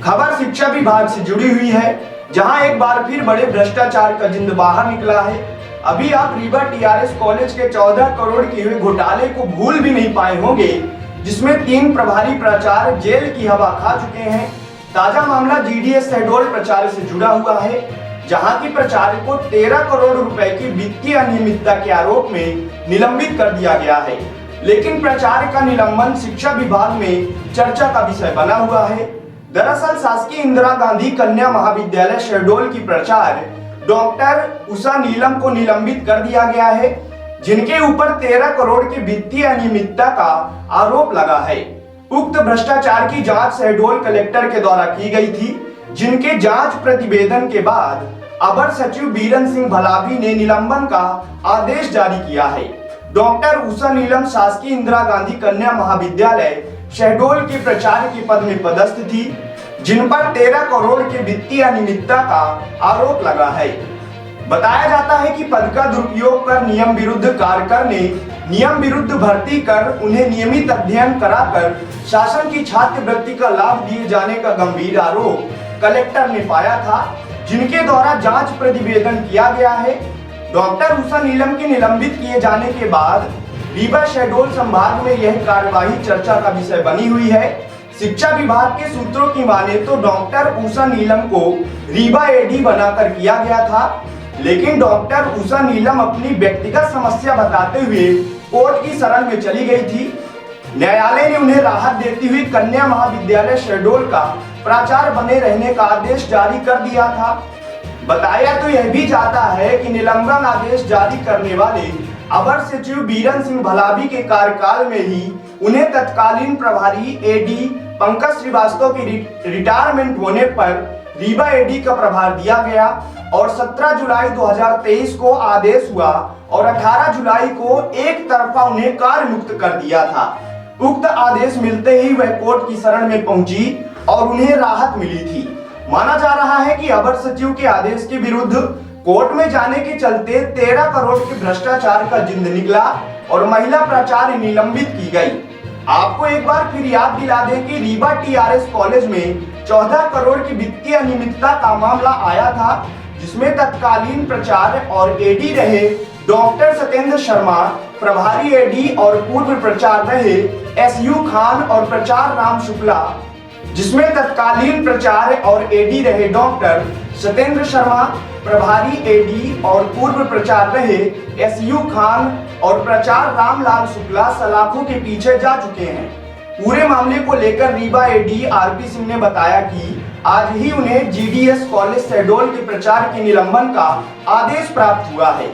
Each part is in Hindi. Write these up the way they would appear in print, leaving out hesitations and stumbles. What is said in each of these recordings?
खबर शिक्षा विभाग से जुड़ी हुई है, जहां एक बार फिर बड़े भ्रष्टाचार का जिंद बाहर निकला है। अभी आप रीवा टीआरएस कॉलेज के 14 करोड़ के हुए घोटाले को भूल भी नहीं पाए होंगे, जिसमें 3 प्रभारी प्राचार्य जेल की हवा खा चुके हैं। ताजा मामला जीडीएस शहडोल प्राचार्य से जुड़ा हुआ है, जहां की प्राचार्य को 13 करोड़ रुपए की वित्तीय अनियमितता के आरोप में निलंबित कर दिया गया है। लेकिन प्राचार्य का निलंबन शिक्षा विभाग में चर्चा का विषय बना हुआ है। दरअसल शासकीय इंदिरा गांधी कन्या महाविद्यालय शहडोल की प्राचार्य डॉक्टर उषा नीलम को निलंबित कर दिया गया है, जिनके ऊपर 13 करोड़ की वित्तीय अनियमितता का आरोप लगा है। उक्त भ्रष्टाचार की जांच शहडोल कलेक्टर के द्वारा की गई थी, जिनके जांच प्रतिवेदन के बाद अपर सचिव बीरन सिंह भलावी ने निलंबन का आदेश जारी किया है। डॉक्टर उषा नीलम शासकीय इंदिरा गांधी कन्या महाविद्यालय शहडोल के प्राचार्य के पद में पदस्थ थी, जिन पर 13 करोड़ के वित्तीय अनियमितता का आरोप लगा है। बताया जाता है कि पद का दुरुपयोग कर नियम विरुद्ध कार्य करने, नियम विरुद्ध भर्ती कर उन्हें नियमित अध्ययन कराकर शासन की छात्रवृत्ति का लाभ दिए जाने का गंभीर आरोप कलेक्टर ने पाया था, जिनके द्वारा जांच प्रतिवेदन किया गया है। डॉक्टर उषा नीलम के निलंबित किए जाने के बाद रीवा शहडोल संभाग में यह कार्यवाही चर्चा का विषय बनी हुई है। शिक्षा विभाग के सूत्रों की माने तो डॉक्टर उषा नीलम को रीवा एडी बनाकर किया गया था, लेकिन डॉक्टर उषा नीलम अपनी व्यक्तिगत समस्या बताते हुए कोर्ट की शरण में चली गई थी। न्यायालय ने उन्हें राहत देती हुई कन्या महाविद्यालय शहडोल का प्राचार्य बने रहने का आदेश जारी कर दिया था। बताया तो यह भी जाता है कि निलंबन आदेश जारी करने वाले अपर सचिव बीरन सिंह भलावी के कार्यकाल में ही उन्हें तत्कालीन प्रभारी एडी पंकज श्रीवास्तव की रिटायरमेंट होने पर रीवा एडी का प्रभार दिया गया और 17 जुलाई 2023 को आदेश हुआ और 18 जुलाई को एक तरफा उन्हें कार्य मुक्त कर दिया था। उक्त आदेश मिलते ही वह कोर्ट की शरण में पहुंची और उन्हें राहत मिली थी। माना जा रहा है कि अपर सचिव के आदेश के विरुद्ध कोर्ट में जाने के चलते 13 करोड़ के भ्रष्टाचार का जिंद निकला और महिला प्राचार्य निलंबित की गई। आपको एक बार फिर याद दिला दें कि रीवा टीआरएस कॉलेज में 14 करोड़ की वित्तीय अनियमितता का मामला आया था, जिसमें तत्कालीन प्राचार्य और एडी रहे डॉक्टर सत्येंद्र शर्मा, प्रभारी एडी और पूर्व प्राचार्य रहे एसयू खान और प्राचार्य राम शुक्ला, जिसमें तत्कालीन प्राचार्य और एडी रहे डॉक्टर सत्येंद्र शर्मा, प्रभारी एडी और पूर्व प्राचार्य रहे एसयू खान और प्राचार्य रामलाल शुक्ला सलाखों के पीछे जा चुके हैं। पूरे मामले को लेकर रीवा एडी आरपी सिंह ने बताया कि आज ही उन्हें जीडीएस कॉलेज शहडोल के प्राचार्य के निलंबन का आदेश प्राप्त हुआ है।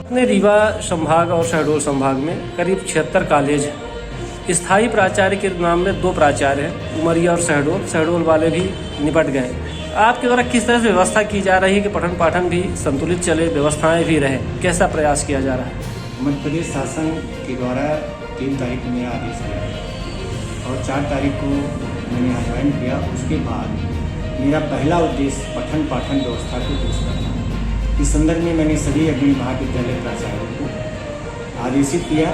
अपने रीवा संभाग और शहडोल संभाग में करीब 76 कॉलेज हैं। स्थायी प्राचार्य के नाम में 2 प्राचार्य हैं, उमरिया और शहडोल वाले भी निपट गए। आपके द्वारा किस तरह से व्यवस्था की जा रही है कि पठन पाठन भी संतुलित चले, व्यवस्थाएं भी रहें, कैसा प्रयास किया जा रहा है? मध्य प्रदेश शासन के द्वारा 3 तारीख को मेरा आदेश आया और 4 तारीख को मैंने ज्वाइन किया। उसके बाद मेरा पहला उद्देश्य पठन पाठन व्यवस्था को दुरुस्त करना। इस संदर्भ में मैंने सभी अग्रणी महाविद्यालय प्राचार्यों को आदेशित किया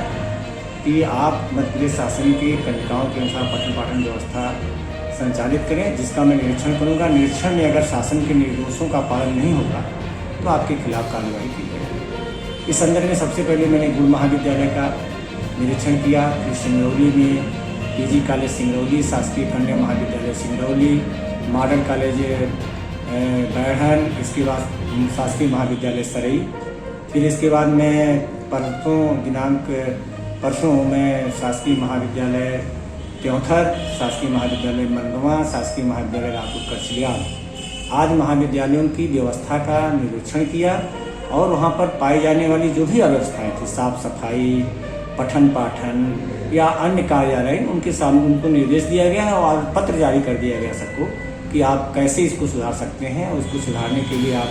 कि आप मध्य प्रदेश शासन के कंडिकाओं के अनुसार पठन पाठन व्यवस्था संचालित करें, जिसका मैं निरीक्षण करूंगा। निरीक्षण में अगर शासन के निर्देशों का पालन नहीं होगा तो आपके खिलाफ कार्रवाई की जाएगी। इस संदर्भ में सबसे पहले मैंने गुरु महाविद्यालय का निरीक्षण किया, फिर सिंगरौली में पीजी कॉलेज सिंगरौली, शासकीय कन्या महाविद्यालय सिंगरौली, मॉडर्न कॉलेज बैढ़न, इसके बाद शासकीय महाविद्यालय सरई। फिर इसके बाद मैं परसों मैं शासकीय महाविद्यालय त्योंथर, शासकीय महाविद्यालय मंडवा, शासकीय महाविद्यालय रामपुर कचलियाल आदि महाविद्यालयों की व्यवस्था का निरीक्षण किया और वहाँ पर पाई जाने वाली जो भी अव्यवस्थाएं थी, साफ सफाई, पठन पाठन या अन्य कार्यालय, उनके सामने उनको निर्देश दिया गया है और पत्र जारी कर दिया गया सबको कि आप कैसे इसको सुधार सकते हैं और इसको सुधारने के लिए आप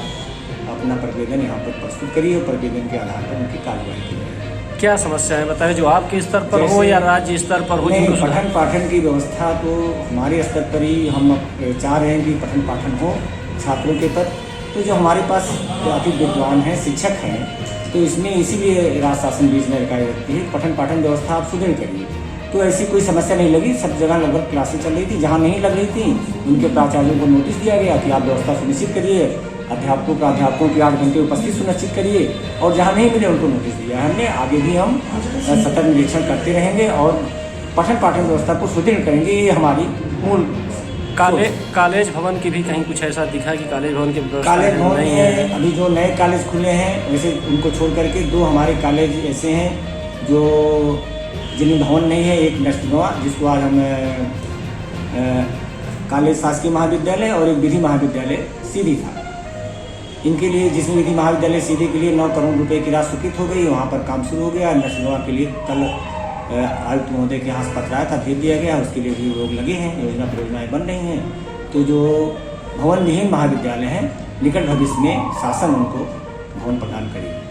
अपना प्रतिवेदन यहाँ पर प्रस्तुत करिए और प्रतिवेदन के आधार पर उनकी कार्रवाई की जाए। क्या समस्या है बताइए, जो आपके स्तर पर हो या राज्य स्तर पर हो? नहीं, जिनको सुधार- पठन पाठन की व्यवस्था तो हमारे स्तर पर ही हम चाह रहे हैं कि पठन पाठन हो छात्रों के तक। तो जो हमारे पास अति विद्वान हैं, शिक्षक हैं, तो इसमें इसीलिए राज्य शासन बीच में इकाई रखती है, पठन पाठन व्यवस्था आप सुदृढ़ करिए। तो ऐसी कोई समस्या नहीं लगी, सब जगह लगभग क्लासेस चल रही थी। जहाँ नहीं लग रही थी उनके प्राचार्यों को नोटिस दिया गया कि आप व्यवस्था सुनिश्चित करिए, अध्यापकों की 8 घंटे उपस्थिति सुनिश्चित करिए, और जहाँ नहीं मिले उनको नोटिस दिया है हमने। आगे भी हम सतत निरीक्षण करते रहेंगे और पठन पाठन व्यवस्था को सुदृढ़ करेंगे। ये हमारी मूल कॉलेज भवन की भी कहीं कुछ ऐसा दिखा कि कॉलेज भवन की व्यवस्था कॉलेज भवन नहीं है। है? अभी जो नए कॉलेज खुले हैं वैसे उनको छोड़ करके 2 हमारे कॉलेज ऐसे हैं जो जिनमें भवन नहीं है। एक नरसिंहवा, जिसको आज हम कॉलेज शासकीय महाविद्यालय, और एक विधि महाविद्यालय सीधी था। इनके लिए, जिसमें विधि महाविद्यालय सीधी के लिए 9 करोड़ रुपए की राशि स्वीकृत हो गई, वहाँ पर काम शुरू हो गया। नरसिंहवा के लिए कल आयुक्त महोदय के यहाँ पत्र आया था, भेज दिया गया, उसके लिए भी लोग लगे हैं, परियोजनाएं बन रही हैं। तो जो भवन विहीन महाविद्यालय हैं, निकट भविष्य में शासन उनको भवन प्रदान करेगी।